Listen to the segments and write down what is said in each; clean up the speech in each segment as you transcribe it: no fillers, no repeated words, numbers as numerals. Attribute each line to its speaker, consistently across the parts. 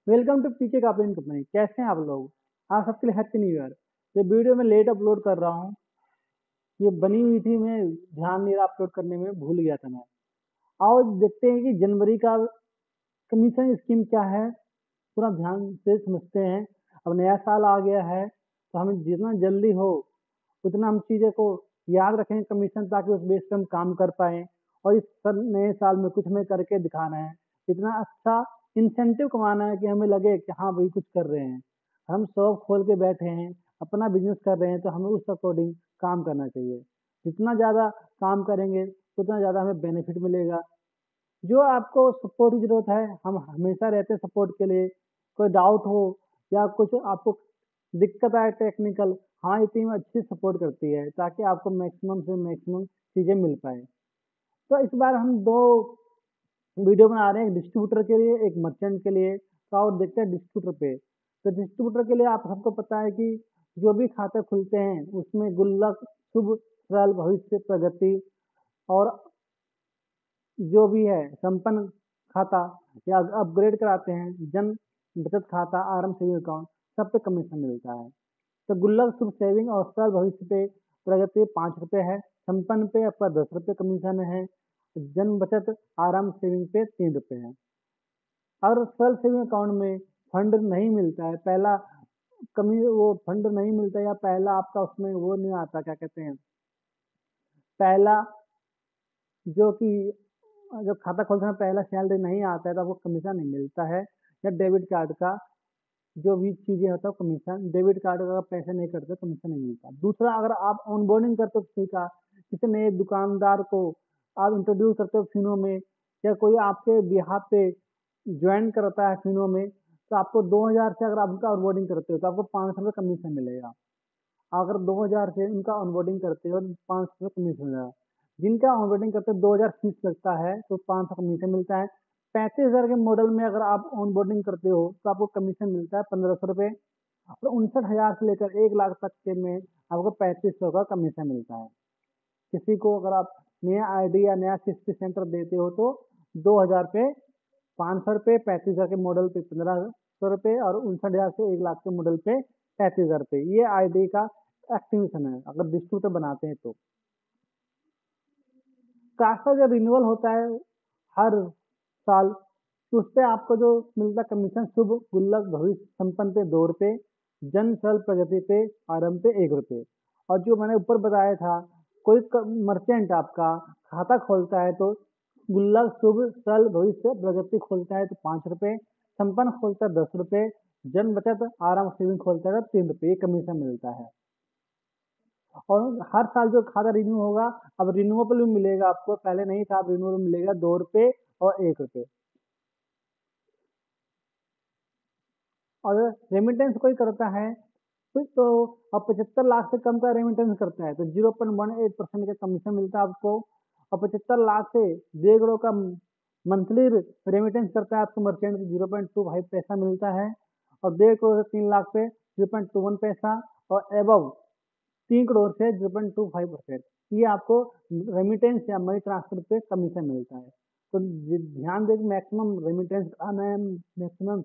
Speaker 1: Welcome to PK कापी company. कैसे हैं आप लोग? आप सबके लिए हैप्पी न्यू ईयर। ये वीडियो मैं लेट अपलोड कर रहा हूँ। ये बनी हुई थी, मैं ध्यान नहीं रहा अपलोड करने में, भूल गया था मैं। आओ देखते हैं कि जनवरी का कमीशन स्कीम क्या है, पूरा ध्यान से समझते हैं। अब नया साल आ गया है तो हमें जितना जल्दी हो उतना हम चीज़ें को याद रखें कमीशन, ताकि उस बेस पे हम काम कर पाएँ और इस नए साल में कुछ हमें करके दिखाना है। इतना अच्छा इंसेंटिव कमाना है कि हमें लगे कि हाँ भाई कुछ कर रहे हैं। हम शॉप खोल के बैठे हैं, अपना बिजनेस कर रहे हैं, तो हमें उस अकॉर्डिंग काम करना चाहिए। जितना ज़्यादा काम करेंगे उतना ज़्यादा हमें बेनिफिट मिलेगा। जो आपको सपोर्ट की ज़रूरत है, हम हमेशा रहते हैं सपोर्ट के लिए। कोई डाउट हो या कुछ आपको दिक्कत आए टेक्निकल, हमारी टीम अच्छी सपोर्ट करती है ताकि आपको मैक्सिमम से मैक्सिमम चीज़ें मिल पाए। तो इस बार हम 2 वीडियो बना रहे हैं, एक डिस्ट्रीब्यूटर के लिए, एक मर्चेंट के लिए। तो और देखते हैं डिस्ट्रीब्यूटर पे। तो डिस्ट्रीब्यूटर के लिए आप सबको पता है कि जो भी खाते खुलते हैं उसमें गुल्लक, शुभ, सरल, भविष्य, प्रगति और जो भी है संपन्न खाता या अपग्रेड कराते हैं, जन बचत खाता, आरएम सेविंग अकाउंट, सब पे कमीशन मिलता है। तो गुल्लक, शुभ, सेविंग और सरल भविष्य पे प्रगति 5 रुपये है, संपन्न पे आपका 10 रुपये कमीशन है, जन बचत आराम सेविंग पे 3 रुपये है। और सरल सेविंग अकाउंट में फंड नहीं मिलता है, पहला कमी वो फंड नहीं मिलता, या पहला आपका उसमें वो नहीं आता, क्या कहते हैं, पहला जो कि जब खाता खोलते हैं पहला सैलरी नहीं आता है तो आपको कमीशन नहीं मिलता है। या डेबिट कार्ड का जो भी चीज़ें होता है कमीशन, डेबिट कार्ड का अगर पैसे नहीं करते कमीशन नहीं मिलता। दूसरा, अगर आप ऑनबोर्डिंग करते हो किसी का, किसी नए दुकानदार को आप इंट्रोड्यूस करते हो फिनो में, या कोई आपके बिहाफ पे ज्वाइन करता है फिनो में, तो आपको 2000 से अगर आप उनका ऑनबोर्डिंग करते हो तो आपको 500 रुपये कमीशन मिलेगा। अगर 2000 से उनका ऑनबोर्डिंग करते हो तो 500 रुपये कमीशन मिलेगा। जिनका ऑनबोर्डिंग करते हो 2000 फीस लगता है तो 500 कमीशन मिलता है। 35,000 के मॉडल में अगर आप ऑनबोर्डिंग करते हो तो आपको कमीशन मिलता है 1500 रुपये। और 59,000 से लेकर 1 लाख तक के में आपको 3500 का कमीशन मिलता है। किसी को अगर आप नया आईडी या नया सिक्सटी सेंटर देते हो तो 2000 पे 500 रुपये, 35,000 के मॉडल पे 1500 रुपये और 59,000 से 1 लाख के मॉडल पे 35,000 रुपये। ये आईडी का एक्टिवेशन है अगर डिस्ट्रीब्यूटर बनाते हैं तो। कास्ट का जब रिन्यूअल होता है हर साल, तो उस पे आपको जो मिलता है कमीशन, शुभ, गुल्लक, भविष्य, संपन्न पे 2 रुपये, जन, सरल, प्रगति पे, आरंभ पे 1 रुपये। और जो मैंने ऊपर बताया था, कोई मर्चेंट आपका खाता खोलता है तो गुल्लक, शुभ, सरल, भविष्य, प्रगति खोलता है तो 5 रुपये, संपन्न खोलता है 10 रुपये, जन बचत आराम सेविंग खोलता है तो 3 रुपये, ये कमीशन मिलता है। और हर साल जो खाता रिन्यू होगा, अब रिन्यूएबल भी मिलेगा आपको, पहले नहीं था, अब रिन्यूएबल मिलेगा 2 रुपये और 1 रुपये। और रेमिटेंस कोई करता है तो अब 75 लाख से कम का रेमिटेंस करता है तो 0.18% का कमीशन मिलता है आपको। और 75 लाख से 1.5 करोड़ का मंथली रेमिटेंस करता है आपको मर्चेंट, 0.25 पैसा मिलता है। और 1.5 करोड़ से 3 लाख पे 0.21 पैसा, और एबव 3 करोड़ से 0.25%, ये आपको रेमिटेंस या मनी ट्रांसफर पे कमीशन मिलता है। तो ध्यान दें कि मैक्सिमम रेमिटेंस आना है, मैक्सिमम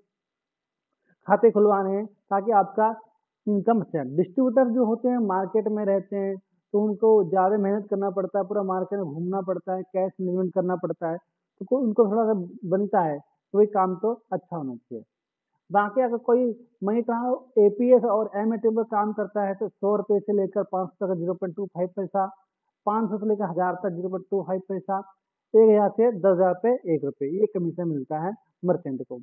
Speaker 1: खाते खुलवाने हैं, ताकि आपका इनकम अच्छा है। डिस्ट्रीब्यूटर जो होते हैं मार्केट में रहते हैं तो उनको ज़्यादा मेहनत करना पड़ता है, पूरा मार्केट में घूमना पड़ता है, कैश मैनेजमेंट करना पड़ता है, तो उनको थोड़ा सा बनता है, कोई काम तो अच्छा होना चाहिए। बाकी अगर कोई मनी ट्रांसफर एपीएस और एमएटी में काम करता है तो 100 रुपये से लेकर 500 तक 0.25 पैसा, 500 से लेकर 1000 तक 0.25 पैसा, 1000 से 10,000 पे 1 रुपये, ये कमीशन मिलता है मर्चेंट को।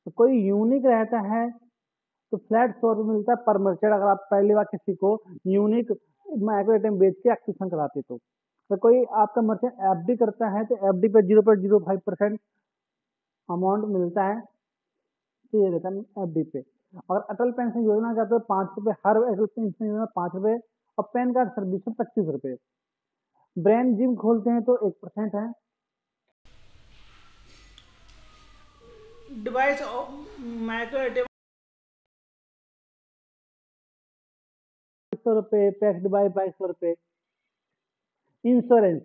Speaker 1: तो कोई यूनिक रहता है तो फ्लैट 100 रुपये मिलता है पर मर्चेंट, अगर आप पहली बार किसी को यूनिक माइक्रो आइटम बेच के एक्टिवेशन कराते तो कोई आपका मर्चेंट एफडी करता है तो एफडी पे 0.05% अमाउंट मिलता है, तो ये रहता है एफडी पे। और अटल पेंशन योजना का तो 5 रुपये, हर अटल पेंशन योजना 5 रुपये, और पैन कार्ड सर्विस में 25 रुपये। ब्रांड जिम खोलते हैं तो 1% है।
Speaker 2: डिवाइस माइक्रो एटीएम
Speaker 1: 200 रुपये, पैक्ड बाई 2200 रुपये। इंश्योरेंस,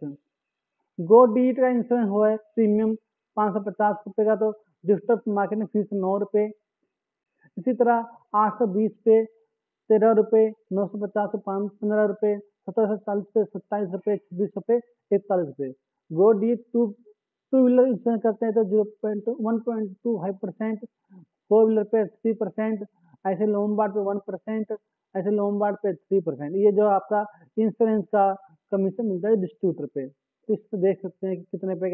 Speaker 1: गो डिजिट का इंश्योरेंस हुआ है प्रीमियम ₹550 का तो डिजिटल मार्केटिंग फीस 9 रुपये। इसी तरह 820 पे 13 रुपये, 950 पे 15 रुपये, 1740 पे 27 रुपये, 26 रुपये, 41 रुपये। गो डी टू व्हीलर इंश्योरेंस करते हैं तो 1.25%, फोर व्हीलर पे 3%, ऐसे लोमबार्ड पे 1%, ऐसे लोमबार्ड पे 3%। ये जो आपका इंश्योरेंस का कमीशन मिलता है डिस्ट्रीब्यूटर पे, तो इस पे देख सकते हैं कि कितने पे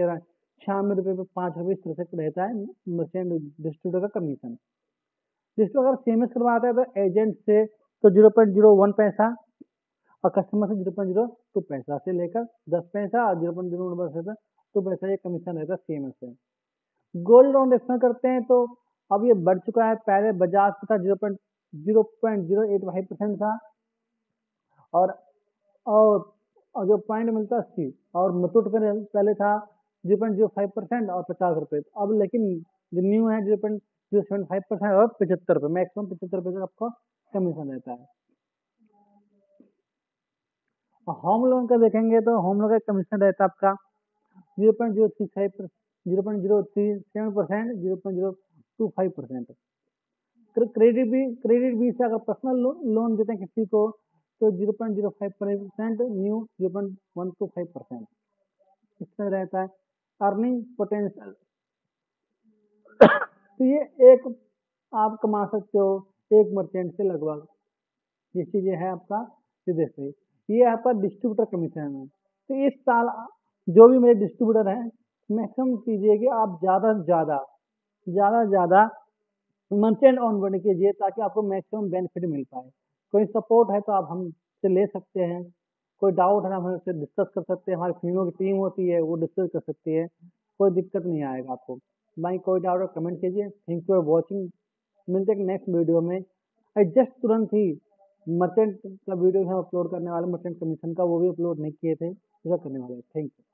Speaker 1: 96 रुपये पे 5 रुपये इस तरह से रहता है मर्चेंट डिस्ट्रीब्यूटर का कमीशन। जिसको अगर सीएमएस करवाता है तो एजेंट से तो 0.01 पैसा और कस्टमर से 0.02 पैसा से लेकर 10 पैसा और 0.01 पैसा 2 पैसा ये कमीशन रहता है सीएमएस से। गोल्ड लोन रेफर करते हैं तो अब ये बढ़ चुका है, पहले बजाज पे था 0.085% था और और और जो पॉइंट मिलता है 80, और मुथूट पे पहले था 0.05% और 50 रुपये। अब लेकिन जो न्यू है 0.075% और 75 रुपये, मैक्सिमम 75 रुपये तक आपको कमीशन रहता है। होम लोन का देखेंगे तो होम लोन का कमीशन रहता है आपका 0.035%, 0.037%, 0.025%। क्रेडिट भी से अगर पर्सनल लोन देते हैं किसी को तो 0.05%, न्यू 0.125%। इस तरह रहता है। अर्निंग पोटेंशियल तो ये एक आप कमा सकते हो एक मर्चेंट से लगभग, ये चीजें है आपका विदेश में। ये आपका डिस्ट्रीब्यूटर कमीशन है। तो इस साल जो भी मेरे डिस्ट्रीब्यूटर हैं मैक्सिमम कीजिए कि आप ज़्यादा मर्चेंट ऑनबोर्डिंग कीजिए ताकि आपको मैक्सिमम बेनिफिट मिल पाए। कोई सपोर्ट है तो आप हमसे ले सकते हैं, कोई डाउट है हम हमसे डिस्कस कर सकते हैं, हमारी फीमेल की टीम होती है वो डिस्कस कर सकती है, कोई दिक्कत नहीं आएगा आपको। बाकी कोई डाउट है कमेंट कीजिए। Thank you for watching. मिलते हैं नेक्स्ट वीडियो में। जस्ट तुरंत ही मर्चेंट का वीडियो हम अपलोड करने वाले, मर्चेंट कमीशन का वो भी अपलोड नहीं किए थे, इसका करने वाले। Thank you.